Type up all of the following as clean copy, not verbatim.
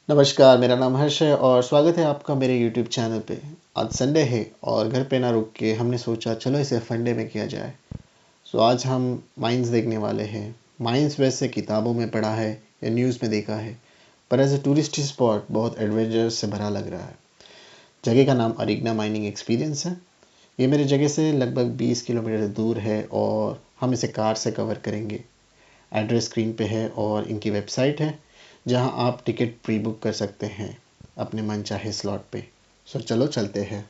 नमस्कार, मेरा नाम हर्ष है और स्वागत है आपका मेरे YouTube चैनल पे। आज संडे है और घर पे ना रुक के हमने सोचा चलो इसे फंडे में किया जाए। आज हम माइंस देखने वाले हैं। माइंस वैसे किताबों में पढ़ा है या न्यूज़ में देखा है, पर एज ए टूरिस्ट स्पॉट बहुत एडवेंचर से भरा लग रहा है। जगह का नाम अरिग्ना माइनिंग एक्सपीरियंस है। ये मेरी जगह से लगभग 20 किलोमीटर दूर है और हम इसे कार से कवर करेंगे। एड्रेस स्क्रीन पे है और इनकी वेबसाइट है जहां आप टिकट प्री बुक कर सकते हैं अपने मनचाहे स्लॉट पे। चलो चलते हैं।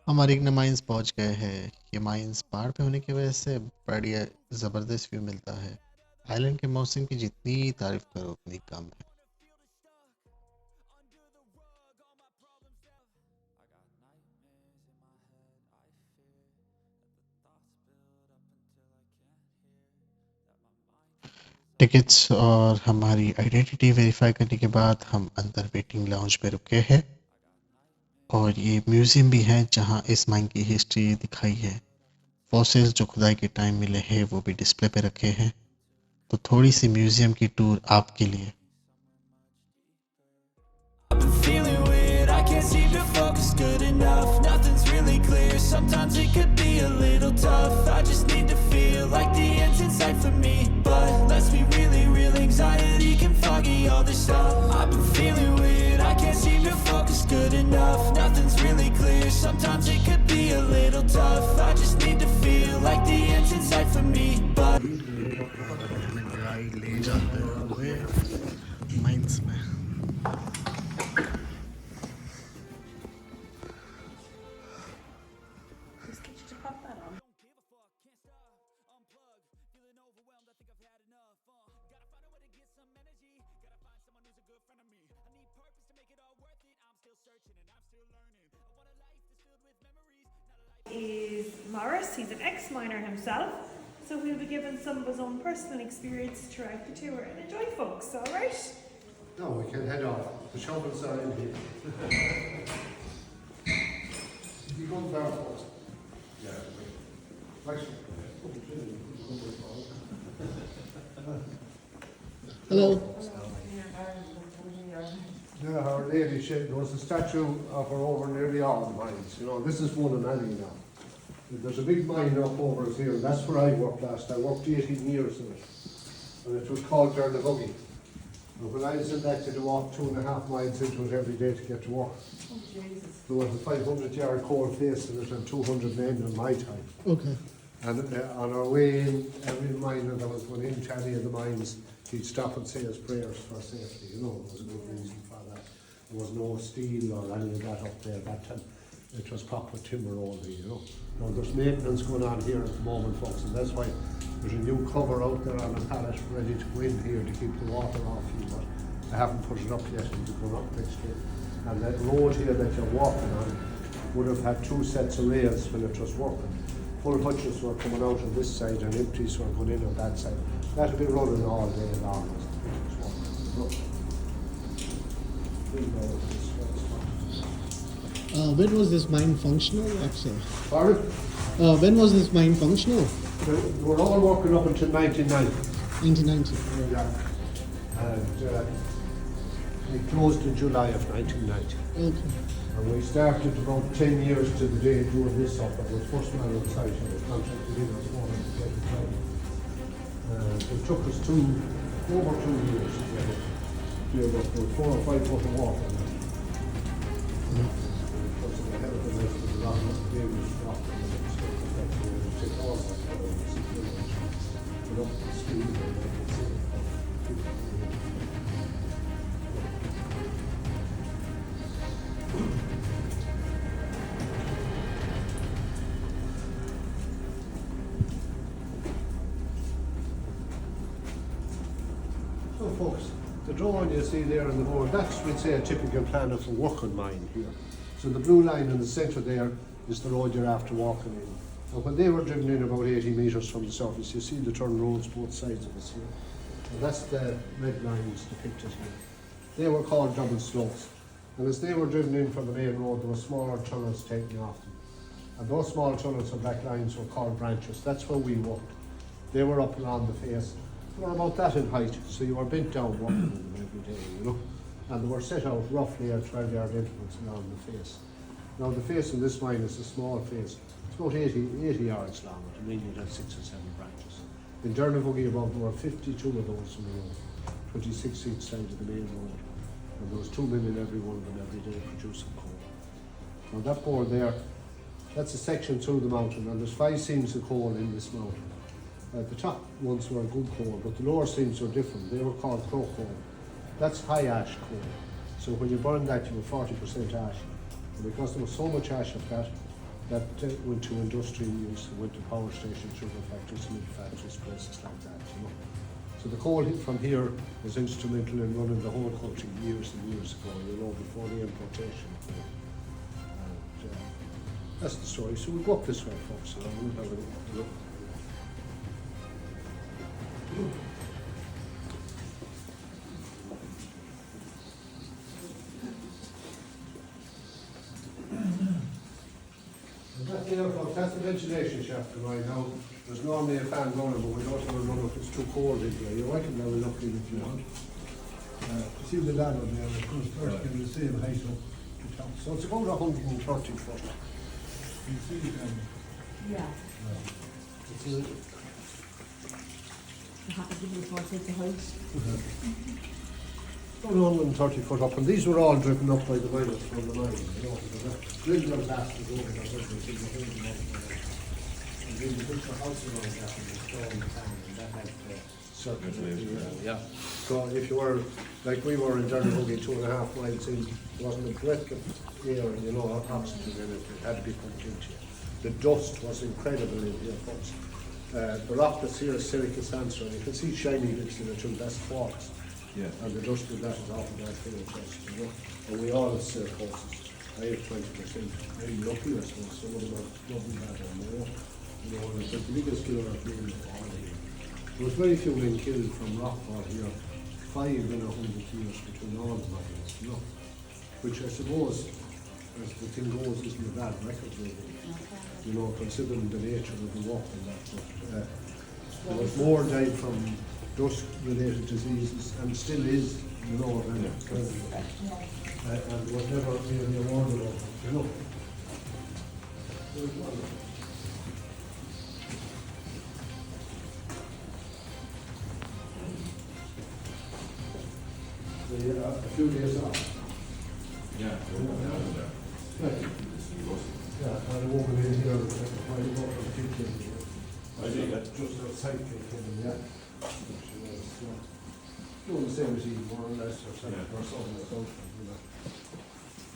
हम अरिग्ना माइंस पहुंच गए हैं। ये माइंस पहाड़ पे होने की वजह से बढ़िया ज़बरदस्त व्यू मिलता है। आइलैंड के मौसम की जितनी तारीफ करो उतनी कम है। टिकट्स और हमारी आइडेंटिटी वेरीफाई करने के बाद हम अंदर वेटिंग लाउंज पे रुके हैं और ये म्यूज़ियम भी है जहाँ इस माइन की हिस्ट्री दिखाई है। फॉसिल्स जो खुदाई के टाइम मिले हैं वो भी डिस्प्ले पे रखे हैं। तो थोड़ी सी म्यूज़ियम की टूर आपके लिए। Feeling weird, I can't seem to focus good enough. Nothing's really clear, sometimes it could be a little tough. I just need to feel like the end's in sight for me. But let's be really real, anxiety can foggy all this stuff. I've been feeling weird, I can't seem to focus good enough. Nothing's really clear, sometimes it could be a little tough. I just need to feel like the end's in sight for me. But mines में is Morris. He's an ex-miner himself, so we'll be given some of his own personal experience throughout the tour. And enjoy, folks, all right? No, we can head off. The shovels are in here. You go there first. Yeah. Hello. Yeah, Our Lady, there was a statue of her over nearly all the mines. You know, this is one in Annie now. There's a big mine up over us here, and that's where I worked last. I worked 18 years in it, and it was called Bygone. And when I was in that, you had to walk 2.5 miles into it every day to get to work. Oh, Jesus. There was a 500-yard cold face in it and 200 men in my time. Okay. And on our way in, every miner that was going into any of the mines, he'd stop and say his prayers for safety. You know, there was a good reason for that. There was no steel or any of that up there that time. It was proper timber only, you know. Now there's maintenance going on here at the moment, folks, and that's why there's a new cover out there on a pallet ready to go in here to keep the water off you, but I haven't put it up yet. It'll be going up next year. And that road here that you're walking on would have had 2 sets of rails when it was working. Full hutches were coming out on this side and empties were going in on that side. That'll be running all day long. When was this mine functional, actually? Sorry? When was this mine functional? They were all working up until 1990. 1990. Yeah. And it closed in July of 1990. Okay. And we started about 10 years to the day doing this up. I was first man on site. I was contracted in as one of the time. It took us over 2 years to get it. We had about 4 or 5 foot of water. Because of the help of the rest of the rock, the Danish rock, and the stuff like that, we had to take all that out of the situation. Put up the steel and make it safe. So folks, The drawing you see there on the board, that's, we'd say, a typical plan of a working mine here. So the blue line in the centre there is the road you're after walking in. And when they were driven in about 80 metres from the surface, you see the turn roads both sides of us here. And that's the red lines depicted here. They were called double slopes. And as they were driven in from the main road, there were smaller tunnels taking off them. And those small tunnels and black lines were called branches. That's where we walked. They were up along the face. They were about that in height, so you were bent down walking in them every day, you know. And they were set out roughly at 12-yard intervals along the face. Now the face in this mine is a small face. It's about 80 yards long, and mainly it had 6 or 7 branches. In Durnavuggy above, there were 52 of those in the road, 26 each side of the main road. And there was 2 million every one of them every day producing coal. Now that board there, that's a section through the mountain, and there's 5 seams of coal in this mountain. The top ones were good coal, but the lower seams were different. They were called crow coal. That's high ash coal. So when you burn that, you were 40% ash. And because there was so much ash of that went to industrial use, it went to power stations, sugar factories, milk factories, places like that, you know. So the coal from here was instrumental in running the whole country years and years ago, you know, before the importation of coal. And that's the story. So we'll go up this way, folks, and we'll have a look. That's the ventilation shaft of mine. Now, there's normally a fan running, but we don't have a run if it's too cold in here. You're welcome to have a look in if you want. See the ladder there, it goes first in the same height up the top. So it's about 130 foot. You see it then? Yeah. It's You have to give me 4 feet of height. about 130 foot up, and these were all driven up by the miners from the mine. You know, drills were blasted over the hood, and then you built a house around that and the stone and sand, and that had circulation. Yeah. So if you were, like we were in Durnavuggy 2.5 miles in, there wasn't a breath of air, you know, oxygen in it. It had to be pumped into you. The dust was incredible in here, folks. The rock that's here is silica sandstone. You can see shiny bits in it too, that's quartz. Yeah. And the dust of that is often that for the chest, you know. And we all have silk horses. I have 20%. Very lucky, I suppose. Some of them are double that or more. You know, and it's the biggest killer of men of all here. There was very few men killed from rockfall here. 5 in 100 years between all the mines, you know. Which I suppose, as the thing goes, isn't a bad record really. You know, considering the nature of the work and that. But there was more died from dust-related diseases, and still is, you know, and was never really awarded of them, you know. A few days off. Yeah. Yeah, and a woman in here, I go from kitchen. I did that just outside kitchen, yeah. She was doing the same as you, more or less, or something, or something like that, you know.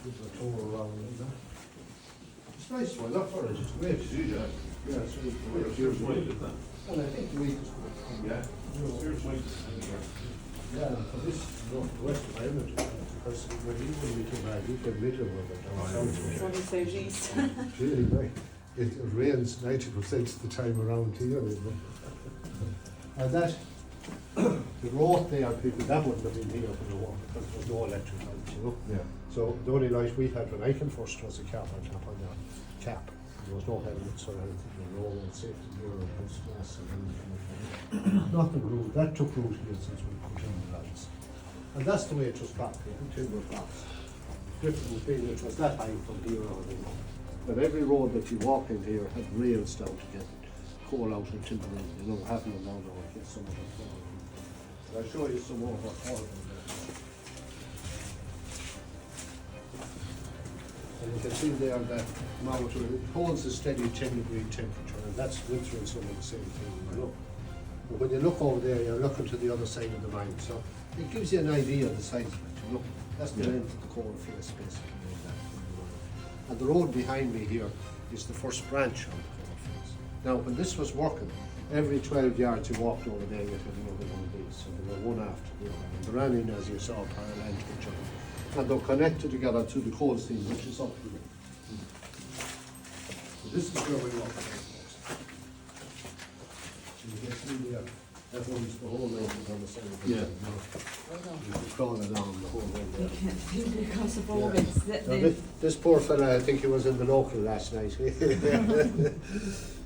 Give a tour around, you know. It's nice one, look for it, it's great. Yeah, it's really great. And I think the week is good. Yeah. Yeah, and for this, you know, the west of Ireland, because when we came back, you get rid of it down south. What is there, geez? Really, like, it rains 90% of the time around here, you know. And that, the road there, people, that wouldn't have been here for the war, because there was no electric lights, you know. Yeah. So the only light we had when I came first was a cap on top on the cap. There was no helmets or anything, no safety gear or boost masks or anything like that. Nothing root, that took root here since we put in the lights. And that's the way it was back here, timber blocks. Different being it was that high from here on, you know. But every road that you walk in here had rails down to get coal out and timber in, you know, having them down there, get some of them falling. So I'll show you some more what's falling there. And you can see there that mountain holds a steady 10-degree temperature, and that's winter and summer the same thing, you know. But when you look over there, you're looking to the other side of the mine, so it gives you an idea of the size of it, you know. That's the length of the coal face, basically. Like that. And the road behind me here is the first branch on the coal face. Now, when this was working, every 12 yards you walked over there, you had another one of these. So they were one after the other. And they ran in, as you saw, parallel to each other. And they're connected together to the coal seam, which is up here. So this is where we walk today, folks. So you get through there. That runs the whole way down the side of the road. You can crawl along the whole way there. You can't feel it across the bobbins. Now, this poor fella, I think he was in the local last night.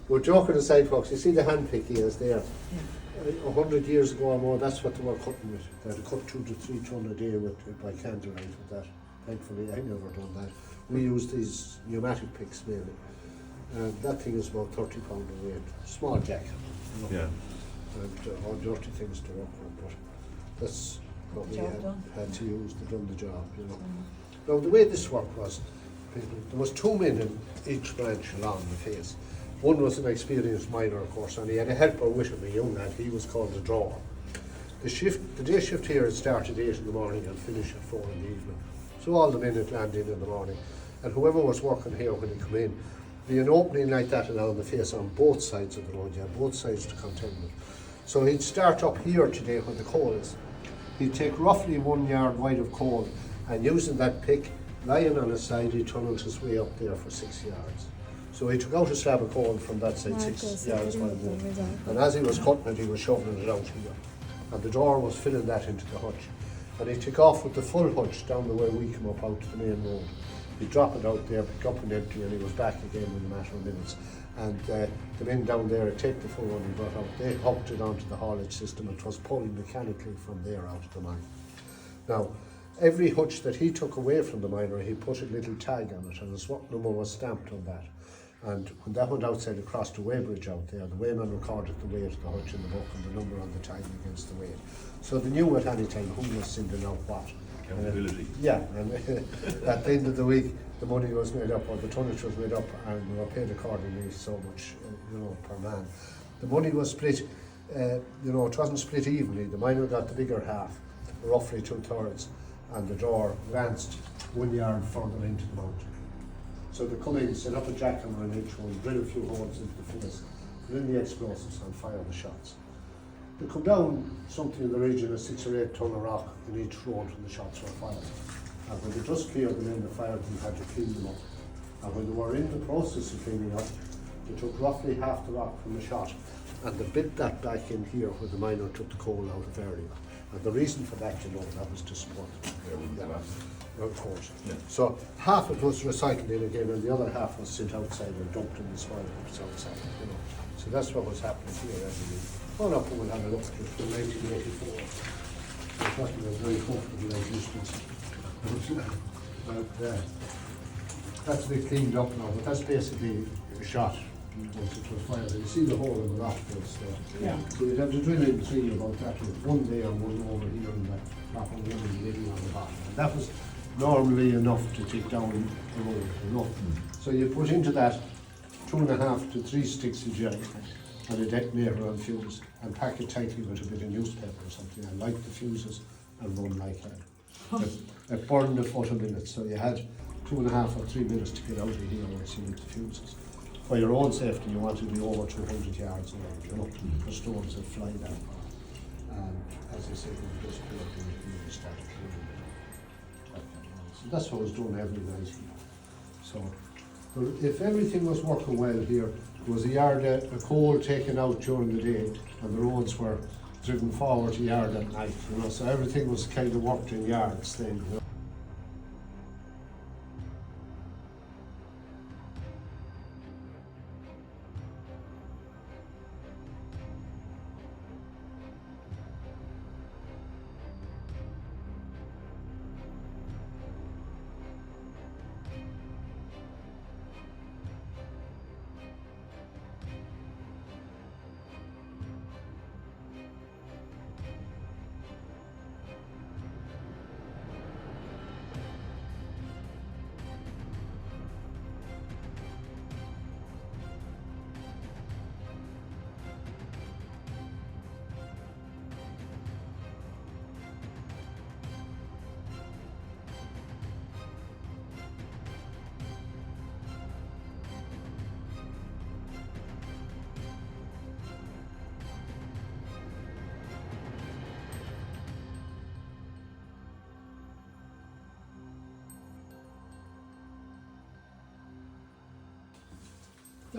We're joking aside, folks. You see the hand pick he has there. 100 years ago or more, that's what they were cutting with. They had to cut 2 to 3 ton a day by candlelight with that. Thankfully, I never done that. We use these pneumatic picks mainly. That thing is about 30 pound a weight. Small jack. You know. Yeah. And all dirty things to work with, but that's what we had to use to do the job, you know. Now the way this worked was, there was 2 men in each branch along the face. One was an experienced miner, of course, and he had a helper with him, a young lad. He was called the drawer. The day shift here had started 8 in the morning and finished at 4 in the evening. So all the men had landed in the morning, and whoever was working here when he come in, be an opening like that along the face on both sides of the road. You had both sides to contend with. So he'd start up here today where the coal is. He'd take roughly 1 yard wide of coal, and using that pick, lying on his side, he tunneled his way up there for 6 yards. So he took out a slab of coal from that side, 6 yards wide more. And as he was cutting it, he was shoving it out here. And the door was filling that into the hutch. And he'd take off with the full hutch down the way we come up out to the main road. He'd drop it out there, pick up and empty, and he was back again in a matter of minutes. And the men down there would take the full one he brought out. They hooked it onto the haulage system, and it was pulled mechanically from there out of the mine. Now, every hutch that he took away from the miner, he put a little tag on it, and his work number was stamped on that. And when that went outside across the weighbridge out there, the weighman recorded the weight of the hutch in the book and the number on the tag against the weight. So they knew at any time who was sending out what. Accountability. Yeah, and at the end of the week, the money was made up, or the tonnage was made up, and we were paid accordingly, so much, per man. The money was split, it wasn't split evenly. The miner got the bigger half, roughly 2/3, and the drawer glanced 1 yard further into the mountain. So they come in, set up a jackhammer in each one, drill a few holes into the face, put in the explosives and fire the shots. They come down something in the region of 6 or 8 ton of rock in each road when the shots were fired. And when they just cleared them in, the fire team had to clean them up. And when they were in the process of cleaning up, they took roughly half the rock from the shot and they bit that back in here where the miner took the coal out of area. And the reason for that, that was to support it. Of course. Yeah. So half it was recycled in again, and the other half was sent outside and dumped in the soil outside. So that's what was happening here every week. Well, up and we'll have a look at it from 1984. It wasn't a very comfortable existence. But that's been cleaned up now, but that's basically a shot once it was fired. You see the hole in the rock base there. Yeah. So you'd have to drill in 3 about that with 1 there and 1 over here and that proper 1 in the middle on the bottom. And that was normally enough to take down the road, So you put into that 2.5 to 3 sticks of jelly and a detonator and fuse, and pack it tightly with a bit of newspaper or something, and light the fuses and run like that. It burned a foot a minute, so you had 2.5 or 3 minutes to get out of here once you lit the fuses. For your own safety, you want to be over 200 yards away, because storms that fly down. And as I said, we just put up and started cleaning it. So that's what I was doing every night here. So, if everything was working well here, there was a yard of coal taken out during the day, and the roads were driven forward a yard at night. So everything was kind of worked in yards then.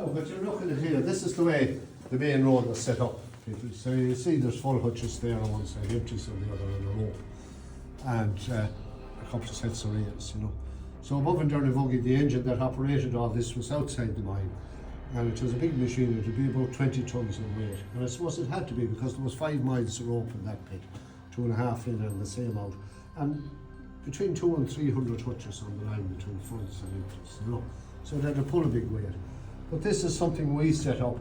So, but you're looking at here, this is the way the main road was set up. So you see there's full hutches there on one side, empties on the other, and a rope. And a couple of sets of rails, you know. So above in Dailyvlog, the engine that operated all this was outside the mine. And it was a big machine, it would be about 20 tons of weight. And I suppose it had to be because there was 5 miles of rope in that pit, 2.5 in and the same out. And between 200 and 300 hutches on the line between fronts and empties, you know. So it had to pull a big weight. But this is something we set up,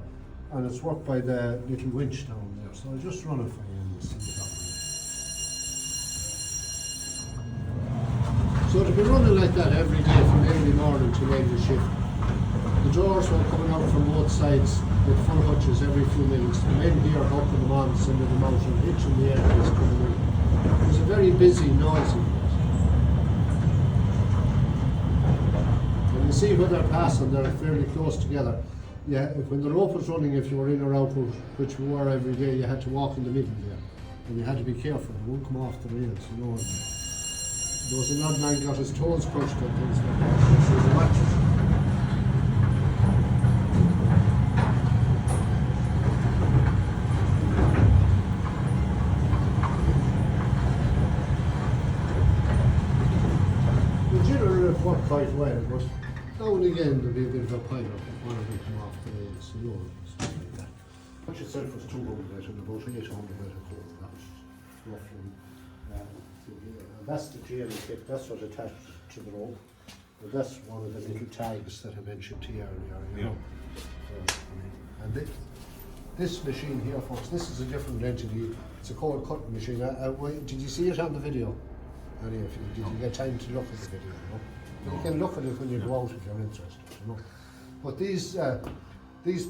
and it's worked by the little winch down there. So I'll just run it for you and see it operates. So it'll be running like that every day from early morning to late shift. The drawers were coming out from both sides with full hutches every few minutes. The men here helping them on, sending them out and hitching the airplanes coming in. It was a very busy, noisy place. And you see where they're passing, they're fairly close together. Yeah, when the rope was running, if you were in or out, which we were every day, you had to walk in the middle there. And you had to be careful, it wouldn't come off the rails, you know. There was an odd man got his toes crushed and things like that. So the matches. Worked quite well, but now and again there'll be a bit of a pilot if one of them come off the rails, you know, stuff like that. Which itself was 200 metre and about 800 metre coal, that's roughly. That's the GM kit, that's what attached to the rope. But that's one of the little tags that I mentioned to you earlier, you know. And this machine here, folks, this is a different entity. It's a coal cutting machine. Did you see it on the video? Any of you, did you get time to look at the video? You know? You can look at it when you go out if you're interested, you know. But these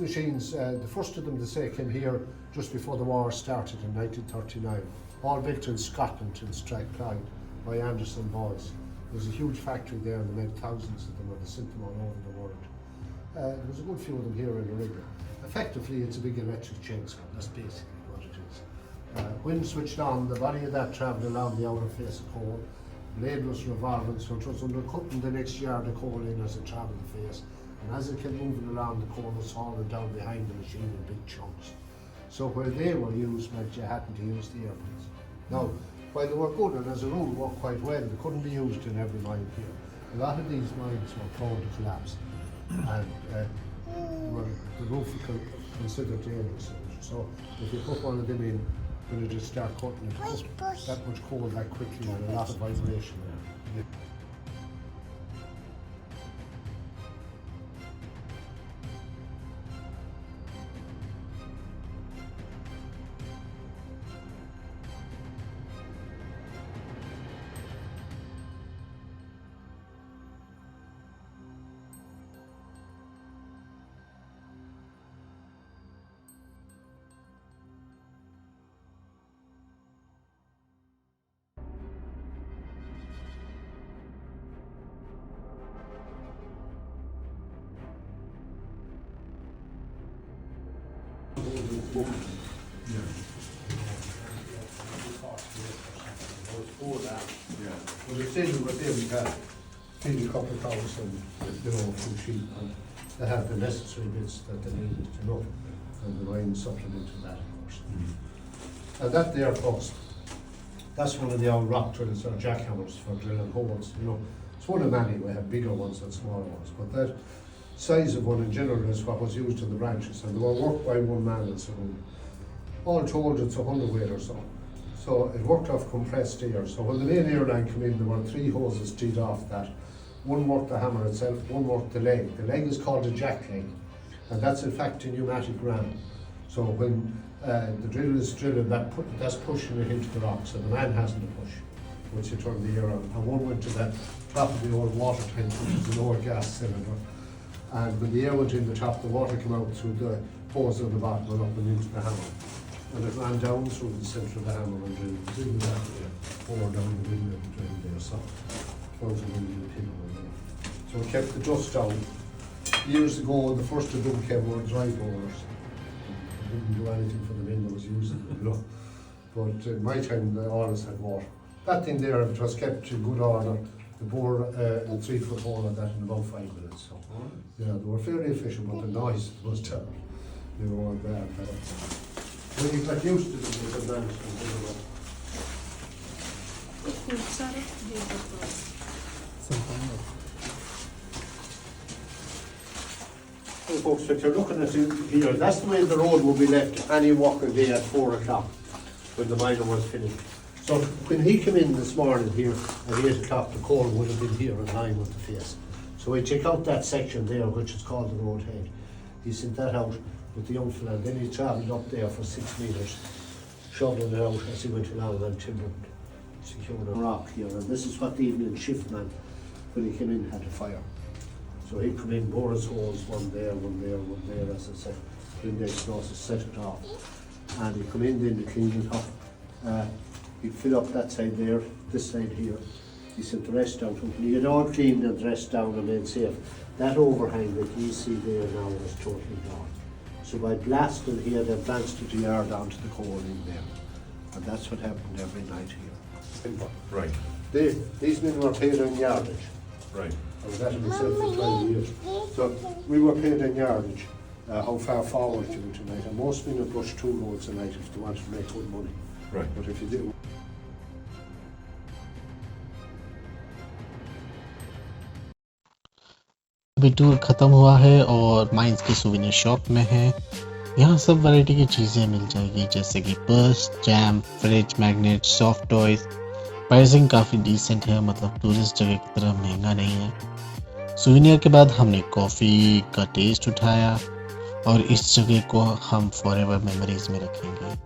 machines, the first of them, they say, came here just before the war started in 1939, all built in Scotland in Strathclyde by Anderson Boys. There's a huge factory there and they made thousands of them and they sent them all over the world. There's a good few of them here in Arigna. Effectively, it's a big electric chainsaw, that's basically what it is. When switched on, the body of that travelled along the outer face of coal. Blade was revolving, so it was undercutting the next yard of coal in as it travelled the face. And as it kept moving along, the coal was falling down behind the machine in big chunks. So where they were used meant you hadn't to use the airplanes. Now, while they were good and as a rule worked quite well, they couldn't be used in every mine here. A lot of these mines were prone to collapse, and the roof was considered dangerous. So if you put one of them in, when you just start cutting it, that much coal that quickly and a lot of vibration there. But it's still with them to feed a couple of thousand, you know, from sheep, and they have the necessary bits that they need to know, and the mine supplement to that, of course. And that there, folks, that's one of the old rock drills or jackhammers for drilling holes, you know. It's one of many, we have bigger ones and smaller ones, but that size of one in general is what was used in the branches, and they were worked by one man and so on. All told, it's 100 weight or so. So it worked off compressed air. So when the main air line came in, there were 3 hoses teed off that. One worked the hammer itself, one worked the leg. The leg is called a jack leg, and that's in fact a pneumatic ram. So when the drill is drilling, that's pushing it into the rock, so the man hasn't to push once you turn the air on. And one went to the top of the old water tank, which is an old gas cylinder. And when the air went in the top, the water came out through the hose on the bottom and up and into the hammer. And it ran down through the centre of the hammer and drilled that there, pour down the middle of the drill there, so 1,000 million pin over there. So it kept the dust down. Years ago, the first of them came were dry bowlers. They didn't do anything for the men that was using them, you know. But in my time, the oils had water. That thing there, if it was kept in good order, to bore a 3-foot hole on that in about 5 minutes. So, yeah, they were fairly efficient, but the noise was terrible. You know, and when you got used to it, you could manage to do it. So folks, if you're looking at it here, that's the way the road will be left any walking day at 4 o'clock when the miner was finished. So when he came in this morning here at 8 o'clock, the coal would have been here in line with the face. So we check out that section there, which is called the road head. He sent that out with the young fella, and then he travelled up there for 6 metres, shoveling it out as he went along and timbered, secured a rock here. And this is what the evening shift man, when he came in, had a fire. So he'd come in, bore his holes, one there, as I said, then they set it off. And he'd come in then to clean it up. He'd fill up that side there, this side here. He sent the rest out. When he had all cleaned and dressed down and made safe, that overhang that you see there now was totally gone. So by blasting, he had advanced to the yard onto the coal in there. And that's what happened every night here. Right, These men were paid on yardage. right. I was at it myself for 12 years. So we were paid on yardage, how far forward you went tonight. And most men would brush 2 loads a night if they wanted to make good money. Right. But if you did, अभी tour ख़त्म हुआ है और mines के souvenir shop में है। यहाँ सब वैरायटी की चीज़ें मिल जाएगी जैसे कि purse, jam, fridge, magnet, soft toys. Pricing काफ़ी डिसेंट है, मतलब टूरिस्ट जगह की तरह महंगा नहीं है। सुवेनियर के बाद हमने कॉफ़ी का टेस्ट उठाया और इस जगह को हम फॉरएवर मेमोरीज में रखेंगे।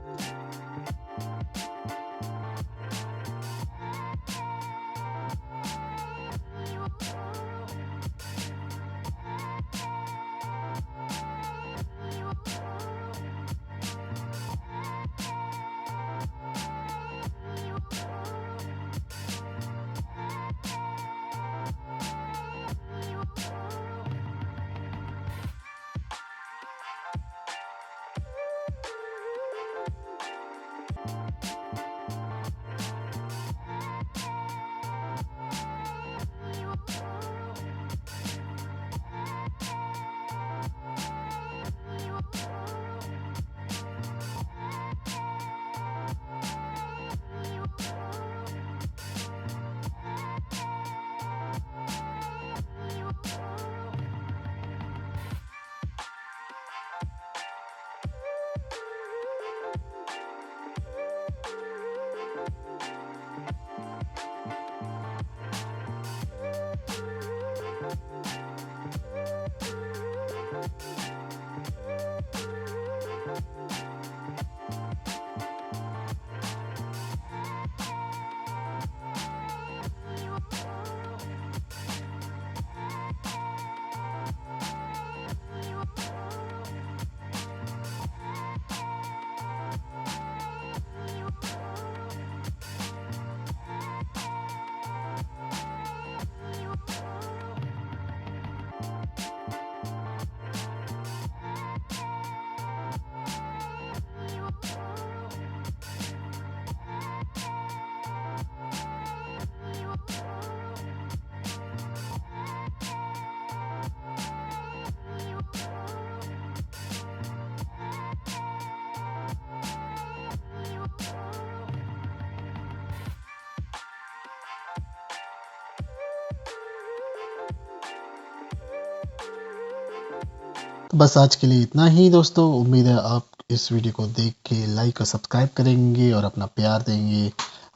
तो बस आज के लिए इतना ही दोस्तों। उम्मीद है आप इस वीडियो को देख के लाइक और सब्सक्राइब करेंगे और अपना प्यार देंगे।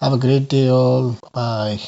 Have a great day all, bye.